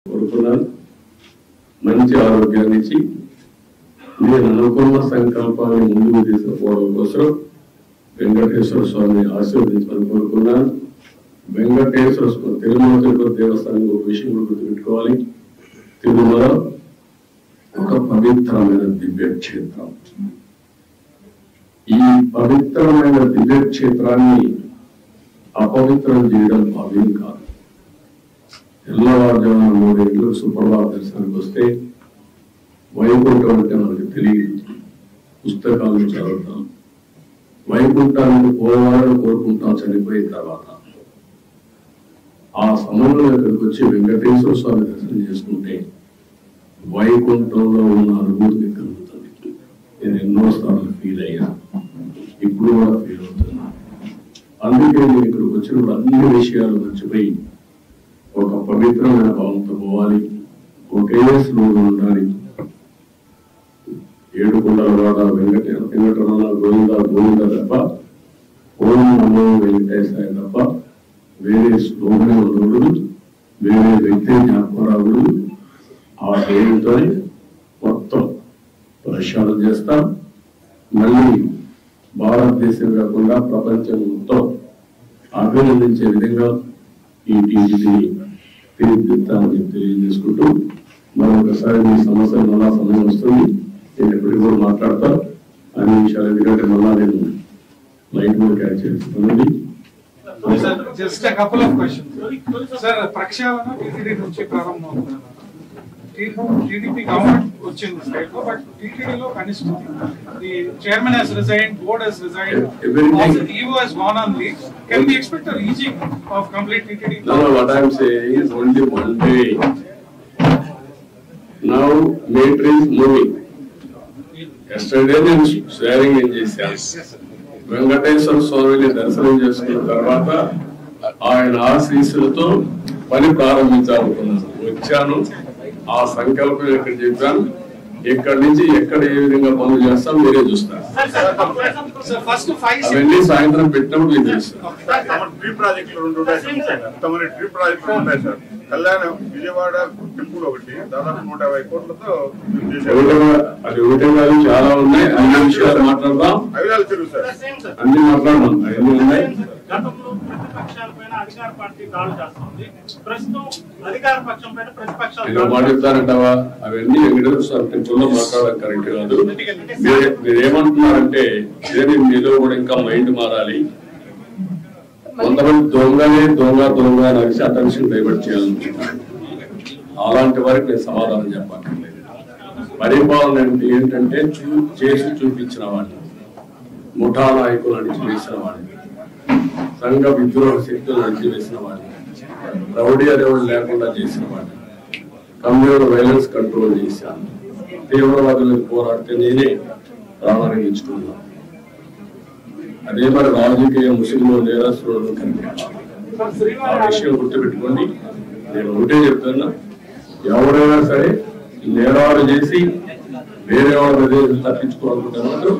కోరుకున్నాను. మంచి ఆరోగ్యాన్ని ఇచ్చి నేను అనుకున్న సంకల్పాన్ని ముందుకు తీసుకుపోవడం కోసం వెంకటేశ్వర స్వామిని ఆశీర్వదించాలని కోరుకున్నాను. వెంకటేశ్వర స్వామి తిరుమల తిరుపతి దేవస్థానం ఒక విషయం గుర్తుపెట్టుకోవాలి. తిరుమల ఒక పవిత్రమైన దివ్యక్షేత్రం. ఈ పవిత్రమైన దివ్యక్షేత్రాన్ని అపవిత్రం చేయడం భావ్యం కాదు. తెల్లవారుజామున 3 గంటలకు సుప్రభాత దర్శనానికి వస్తే వైకుంఠం అంటే మనకు తెలియదు. పుస్తకాలను చదువుతాం, వైకుంఠానికి పోవాలని కోరుకుంటాం చనిపోయిన తర్వాత. ఆ సమయంలో ఇక్కడికి వచ్చి వెంకటేశ్వర స్వామి దర్శనం చేసుకుంటే వైకుంఠంలో ఉన్న అనుభూతి కలుగుతుంది. నేను ఎన్నోసార్లు ఫీల్ అయ్యా, ఇప్పుడు కూడా ఫీల్ అవుతున్నా. అందుకే నేను ఇక్కడికి వచ్చినప్పుడు అన్ని విషయాలు మర్చిపోయి ఒక పవిత్రమైన భావంతో పోవాలి. ఒకే స్లోగా ఉండాలి. ఏడుకొండల వాడ వెంకటరమణ గోవింద గోవింద తప్ప, ఓం నమో వెంకటేశాయ తప్ప వేరే స్లోగనే ఉండకూడదు, వేరే వ్యక్తి జ్ఞాపకం రాకూడదు. ఆ పేరుతో మొత్తం ప్రక్షాళన చేస్తాం. మళ్ళీ భారతదేశం కాకుండా ప్రపంచం మొత్తం అభినందించే విధంగా ఈ టీజీని తీర్చిదిద్దామని తెలియజేసుకుంటూ మరొకసారి మీ సమస్యలు మళ్ళా సమయం వస్తుంది. నేను ఎప్పటికీ కూడా మాట్లాడతా అన్ని విషయాలు. ఎందుకంటే మళ్ళా నేను లైట్ కూడా క్యాచ్ చేస్తున్నాను. Just a couple of questions. Sir, ప్రక్షాళన టీటీడీ నుంచి ప్రారంభమవుతుంది. టీడీపీ గవర్నమెంట్ వచ్చింది స్టేట్ లో, బట్ టీటీడీలో కనిష్ఠితి. The chairman has resigned, board has resigned, also the EO has gone on leave. Can we expect a reaching of complete TTD? No, what I am saying is only one day. Now military is moving. Yesterday నేను sharing ఏం చేశాను. వెంకటేశ్వర స్వామిని దర్శనం చేసుకున్న తర్వాత ఆయన ఆశీస్సులతో పని ప్రారంభించాలనుకున్నాను. వచ్చాను, ఆ సంకల్పం ఎక్కడ చెప్పాను. ఇక్కడ నుంచి ఎక్కడ ఏ విధంగా పనులు చేస్తాం మీరే చూస్తారు. అవన్నీ సాయంత్రం పెట్టినప్పుడు మీకు తెలుస్తారు. కళ్యాణం విజయవాడ టెంపుల్ ఒకటి దాదాపు 150 కోట్లతో అది ఒకటే కాదు, చాలా ఉన్నాయి. అన్ని విషయాలు మాట్లాడదాం, అన్ని మాట్లాడదాం. అవన్నీ ఉన్నాయి. మాట్లాడతారంటావా? అవన్నీ వెంకటేశ్వర టెంపుల్లో మాట్లాడడం కరెక్ట్ కాదు. మీరేమంటున్నారంటే మీలో కూడా ఇంకా మైండ్ మారాలి. కొంతమంది దొంగనే దొంగ దొంగ అనేసి అటెన్షన్ డైవర్ట్ చేయాలనుకుంటున్నాను. అలాంటి వారికి నేను సమాధానం చెప్పక్కర్లేదు. పరిపాలన అంటే ఏంటంటే చేసి చూపించిన వాడిని, ముఠా నాయకులు అణిచివేసిన వాడిని, సంఘ విద్రోహ శక్తులు అణిచివేసిన వాడిని, రౌడీ అనేవాడు లేకుండా చేసిన వాడిని, కమ్యూనల్ వైలెన్స్ కంట్రోల్ చేశాను. తీవ్రవాదులకు పోరాడితే నేనే ప్రాణాన్ని ఇచ్చుకున్నాను. అదే మరి రాజకీయ ముస్లింలు నేరస్తులను కనిపించాలి. ఆ విషయం గుర్తుపెట్టుకోండి. నేను ఒకటే చెప్తున్నా, ఎవరైనా సరే నేరాలు చేసి వేరే వాళ్ళ ప్రదేశం తప్పించుకోవాలనుకుంటున్నారు.